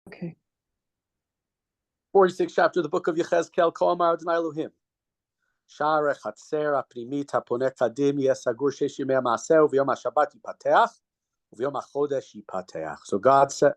Okay. 46th chapter of the book of Yechezkel. Ko amar Adonai Elohim. Sha'ar chatzer hapnimit haponeh kadim yeh sagur shesh yimei ha'maaseh u'v'yom ha'shabbat yipateach u'v'yom ha'chodesh yipateach. So God said,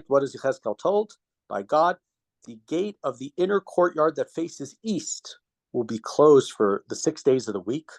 what is Yechezkel told by God? The gate of the inner courtyard that faces east will be closed for the 6 days of the week.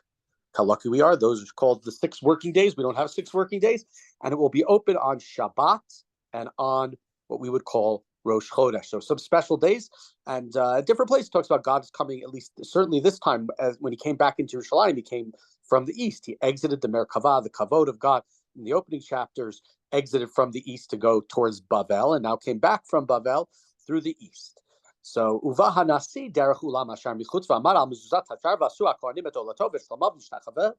How lucky we are. Those are called the 6 working days. We don't have 6 working days. And it will be open on Shabbat and on what we would call Rosh Chodesh. So some special days. And different places talks about God's coming, at least certainly this time, as when he came back into Yerushalayim, he came from the east. He exited the Merkavah, the Kavod of God. In the opening chapters, exited from the east to go towards Bavel, and now came back from Bavel through the east. So Uva Hanasi derech ulam asher michutz v'amar al mezuzat hashar v'asu hakohanim et olato v'shlomav nishtachave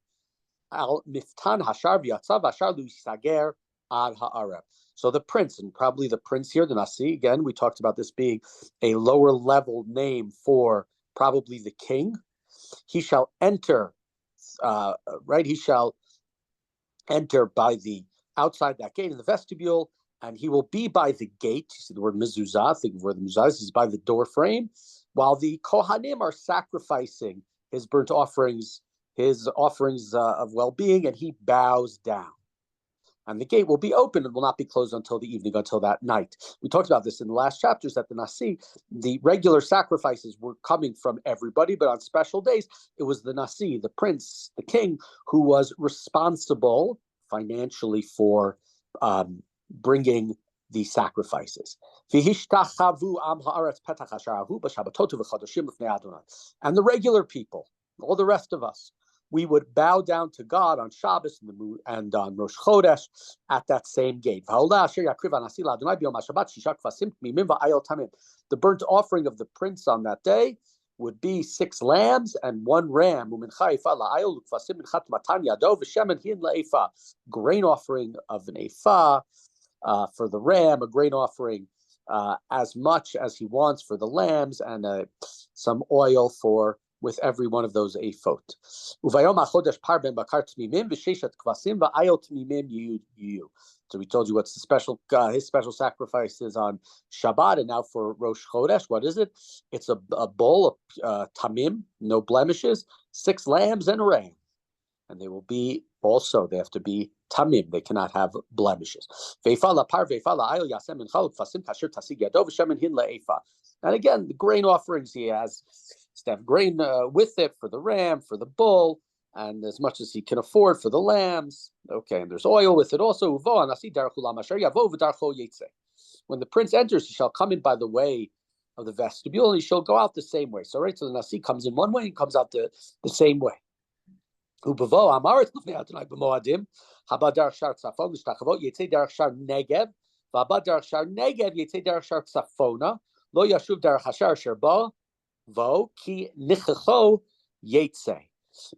al miftan hashar v'yatzav hashar lu'isager ad ha'arab. So the prince, and probably the prince here, the Nasi, again, we talked about this being a lower level name for probably the king. He shall enter, he shall enter by the outside that gate in the vestibule, and he will be by the gate. You see the word mezuzah, think of where the mezuzah is by the door frame, while the Kohanim are sacrificing his burnt offerings, his offerings of well-being, and he bows down. And the gate will be open and will not be closed until the evening, until that night. We talked about this in the last chapters, that the Nasi, the regular sacrifices were coming from everybody, but on special days, it was the Nasi, the prince, the king, who was responsible financially for bringing the sacrifices. And the regular people, all the rest of us, we would bow down to God on Shabbos and on Rosh Chodesh at that same gate. The burnt offering of the prince on that day would be 6 lambs and 1 ram. Grain offering of an ephah for the ram, a grain offering as much as he wants for the lambs, and some oil with every one of those ephod. So we told you what's the special, his special sacrifice is on Shabbat, and now for Rosh Chodesh, what is it? It's a bull, tamim, no blemishes, 6 lambs and a ram. And they will be also, they have to be tamim, they cannot have blemishes. And again, the grain offerings he has to have grain with it for the ram, for the bull, and as much as he can afford for the lambs. Okay, and there's oil with it also. When the prince enters, he shall come in by the way of the vestibule, and he shall go out the same way. So the Nasi comes in one way, and comes out the same way. Lo yashuv derech hashar sherba vo ki nichecho yetze.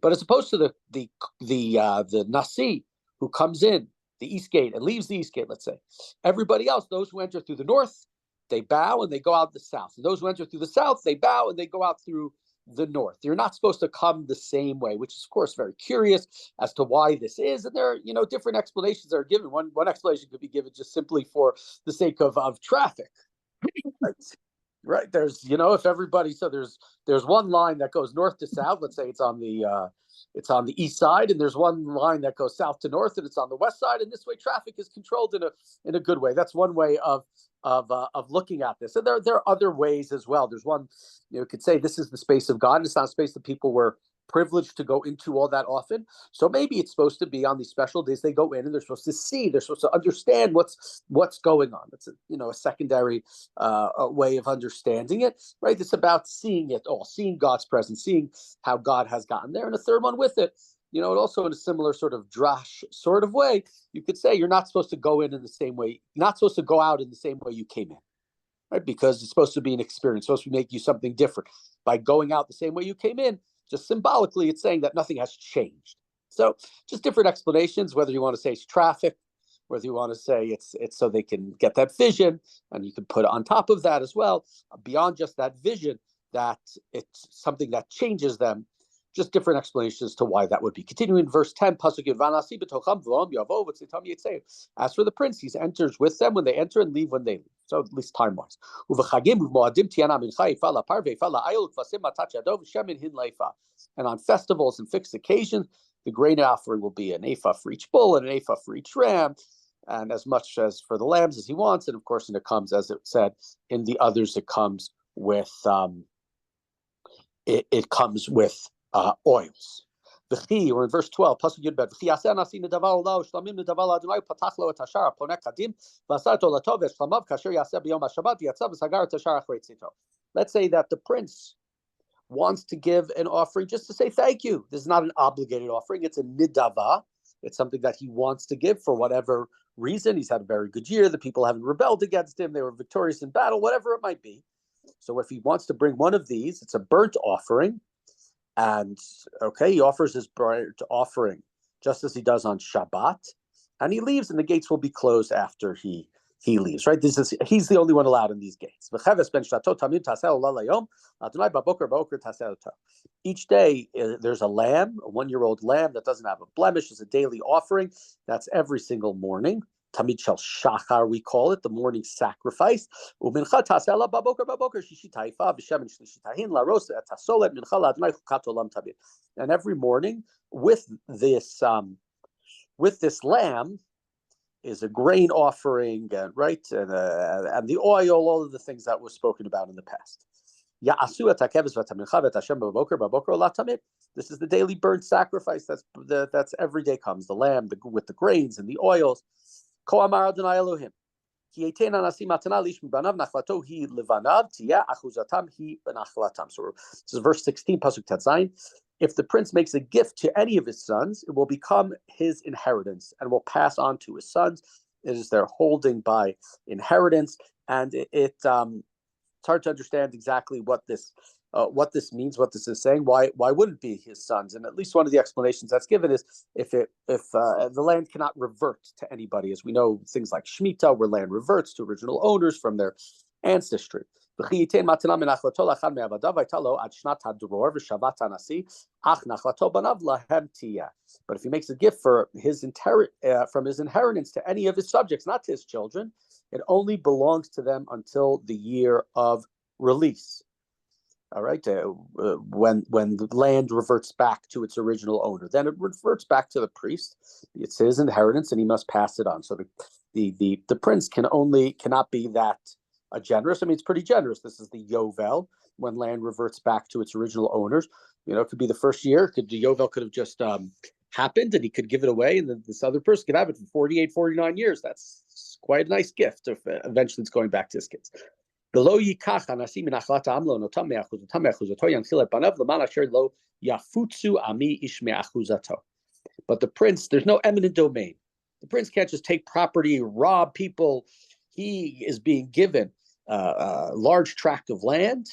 But as opposed to the Nasi who comes in the east gate and leaves the east gate, let's say, everybody else, those who enter through the north, they bow and they go out the south. And those who enter through the south, they bow and they go out through the north. You're not supposed to come the same way, which is of course very curious as to why this is. And there are, different explanations are given. One explanation could be given just simply for the sake of traffic. Right. There's, if everybody, so there's one line that goes north to south. Let's say it's on the east side, and there's one line that goes south to north, and it's on the west side. And this way, traffic is controlled in a good way. That's one way of looking at this. And there are other ways as well. There's one, you could say this is the space of God. It's not a space that people were privileged to go into all that often. So maybe it's supposed to be on these special days they go in and they're supposed to see, they're supposed to understand what's going on. It's a secondary way of understanding it, right? It's about seeing it all, seeing God's presence, seeing how God has gotten there. And a third one with it, also in a similar sort of drash sort of way, you could say you're not supposed to go in the same way, not supposed to go out in the same way you came in, right? Because it's supposed to be an experience, supposed to make you something different. By going out the same way you came in, just symbolically, it's saying that nothing has changed. So just different explanations, whether you want to say it's traffic, whether you want to say it's so they can get that vision, and you can put on top of that as well, beyond just that vision, that it's something that changes them. Just different explanations as to why that would be. Continuing in verse 10, Pasuk Vanasi b'tocham v'om yavo v'tzitam yitzeu. As for the prince, he enters with them when they enter and leave when they leave. So at least time-wise. And on festivals and fixed occasions, the grain offering will be an ephah for each bull and an ephah for each ram, and as much as for the lambs as he wants. And of course, and it comes, as it said, in the others, it comes with it comes with oils. Or in verse 12, Pasuk Yud Bet, let's say that the prince wants to give an offering just to say thank you. This is not an obligated offering. It's a nidava. It's something that he wants to give for whatever reason. He's had a very good year. The people haven't rebelled against him. They were victorious in battle, whatever it might be. So if he wants to bring one of these, it's a burnt offering. And okay, he offers his burnt offering just as he does on Shabbat. And he leaves, and the gates will be closed after he leaves, right? He's the only one allowed in these gates. Each day there's a lamb, a 1-year-old lamb that doesn't have a blemish, is a daily offering. That's every single morning. Tamid shel shachar, we call it, the morning sacrifice. And every morning with this lamb is a grain offering, right, and the oil, all of the things that were spoken about in the past. This is the daily burnt sacrifice. That's every day comes the lamb with the grains and the oils. So this is verse 16, Pasuk Tetzayin. If the prince makes a gift to any of his sons, it will become his inheritance and will pass on to his sons. It is their holding by inheritance, and it's hard to understand exactly what this means, what this is saying. Why wouldn't it be his sons? And at least one of the explanations that's given is if the land cannot revert to anybody, as we know things like Shemitah, where land reverts to original owners from their ancestry. But if he makes a gift for from his inheritance to any of his subjects, not to his children, it only belongs to them until the year of release. All right, when the land reverts back to its original owner, then it reverts back to the priest. It's his inheritance, and he must pass it on. So the prince cannot be that generous. I mean, it's pretty generous. This is the Yovel, when land reverts back to its original owners. It could be the first year. The Yovel could have just happened, and he could give it away, and then this other person could have it for 48, 49 years. That's quite a nice gift if eventually it's going back to his kids. But the prince, there's no eminent domain. The prince can't just take property, rob people. He is being given a large tract of land,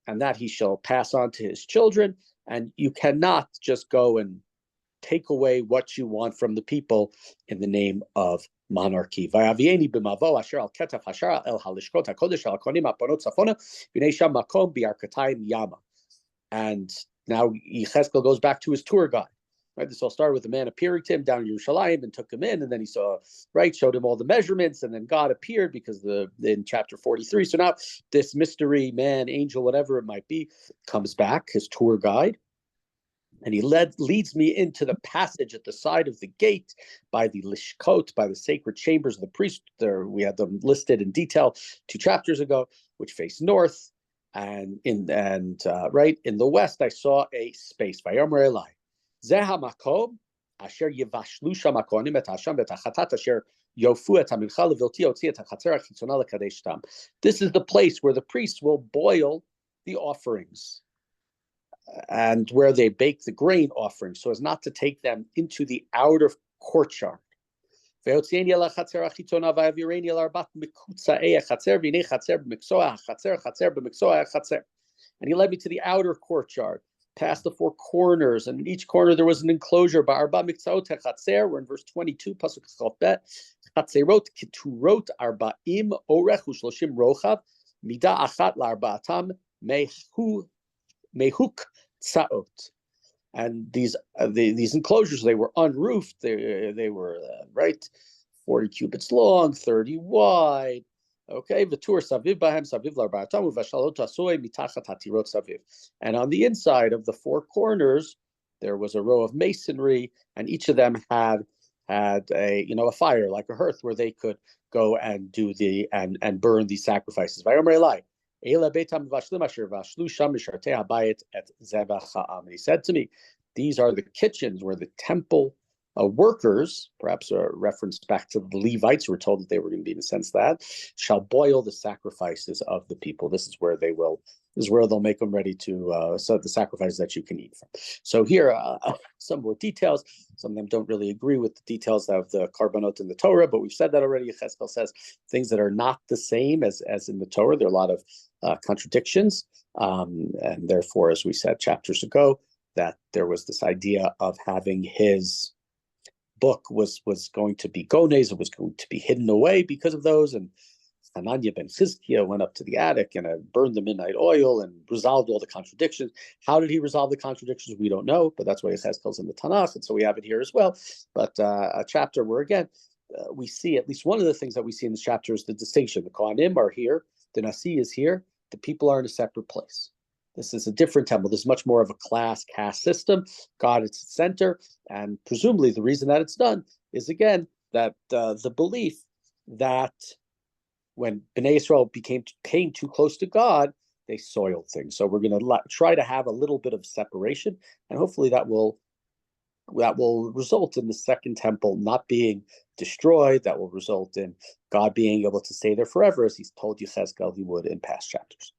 and that he shall pass on to his children. And you cannot just go and take away what you want from the people in the name of monarchy. And now Yechezkel goes back to his tour guide. Right, this all started with a man appearing to him down in Yerushalayim and took him in, and then he showed him all the measurements, and then God appeared because in chapter 43. So now this mystery man, angel, whatever it might be, comes back, his tour guide, and he leads me into the passage at the side of the gate by the lishkot, by the sacred chambers of the priest. There we had them listed in detail 2 chapters ago, which face north, and right in the west I saw a space. Vayomer Elai. This is the place where the priests will boil the offerings and where they bake the grain offerings so as not to take them into the outer courtyard. And he led me to the outer courtyard, past the 4 corners, and in each corner there was an enclosure. We're in verse 22, Pasuk Chavbet. Chatzerot keturot arba'im orech u'shloshim rochav mida achat la'arba'atam mehuk tzaot. And these enclosures, they were unroofed. They were right 40 cubits long, 30 wide. Okay, v'tur saviv bahem saviv l'arba'atam uv'shalot asoi mitachat hatirot saviv. And on the inside of the four corners, there was a row of masonry, and each of them had a fire like a hearth where they could go and do and burn these sacrifices. And he said to me, these are the kitchens where the temple workers, perhaps a reference back to the Levites, who were told that they were going to be, in a sense, that shall boil the sacrifices of the people. This is where they'll make them ready to so the sacrifices that you can eat from. So here, some more details. Some of them don't really agree with the details of the Karbanot in the Torah, but we've said that already. Yechezkel says things that are not the same as in the Torah. There are a lot of contradictions, and therefore, as we said chapters ago, that there was this idea of having his book was going to be gonez, it was going to be hidden away because of those, and Hananiah ben Chizkiah went up to the attic and burned the midnight oil and resolved all the contradictions. How did he resolve the contradictions? We don't know, but that's why Yechezkel's in the Tanakh, and so we have it here as well. But a chapter where, again, we see at least one of the things that we see in this chapter is the distinction. The Kohanim are here, the Nasi is here, the people are in a separate place. This is a different temple. This is much more of a class caste system. God is the center, and presumably the reason that it's done is, again, that the belief that when Bnei Yisrael came too close to God, they soiled things. So we're going to try to have a little bit of separation, and hopefully that will result in the second temple not being destroyed. That will result in God being able to stay there forever, as he's told Yechezkel he would in past chapters.